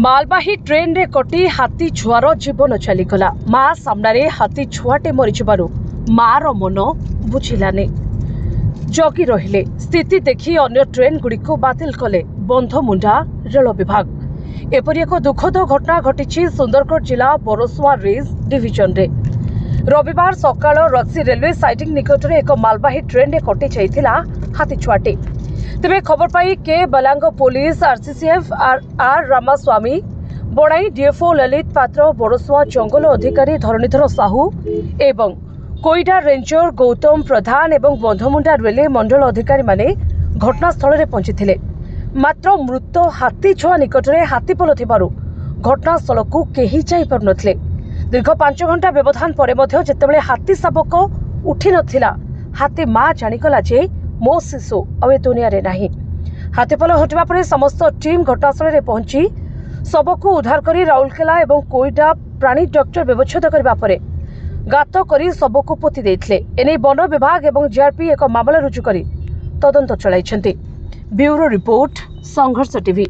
मालवाही train रे कटी हाथी छुआर जीवन चलीगला। माँ सामने हाथी छुआटे मरीजु मार मन बुझिलानी। जगी रहिले स्थिति देखी अन्य ट्रेन गुड़िक बातिल कले बंधमुंडा रेल विभाग। एपरि एक दुखद घटना घटी सुंदरगढ़ जिला बरसुआ रेंज डिविजन रे। रविवार सकाळ रसी रेलवे साइडिंग निकट में एक मालवाही ट्रेन रे कटि जाइथिला हाथी छुआटे। तेबे खबर पाई के belong police RCCF are Ramaswamy बणाई डीएफओ ललित पात्र बरसुआ जंगल अधिकारी धरणीधर साहू एवं कोईडा रेंजर गौतम प्रधान एवं बंधमुंडा रेलवे मंडल अधिकारी माने घटनास्थल में पहुंची। मात्र मृत हाथी छुआ निकट में हाथीपल थिबारु घटनास्थल को केही जाई पारु नथिले। दीर्घ 5 घंटा व्यवधान पर जेतेबेले हाथी शाबक उठी नथिला हाथी माँ जानिगला जे मो शिशु अब दुनिया रे नाही। हाथीपल हटिबा परे समस्त टीम घटनास्थल में पहुंची शव को उद्धार करी राउरकेला एवं कोईडा प्राणी डॉक्टर व्यवच्छेद करबा परे गात करी शव को पोती देथिले। एने वन विभाग एवं जीआरपी एक मामला रुजु करी तदंत चलाइछन्ति। ब्यूरो रिपोर्ट संघर्ष टीवी।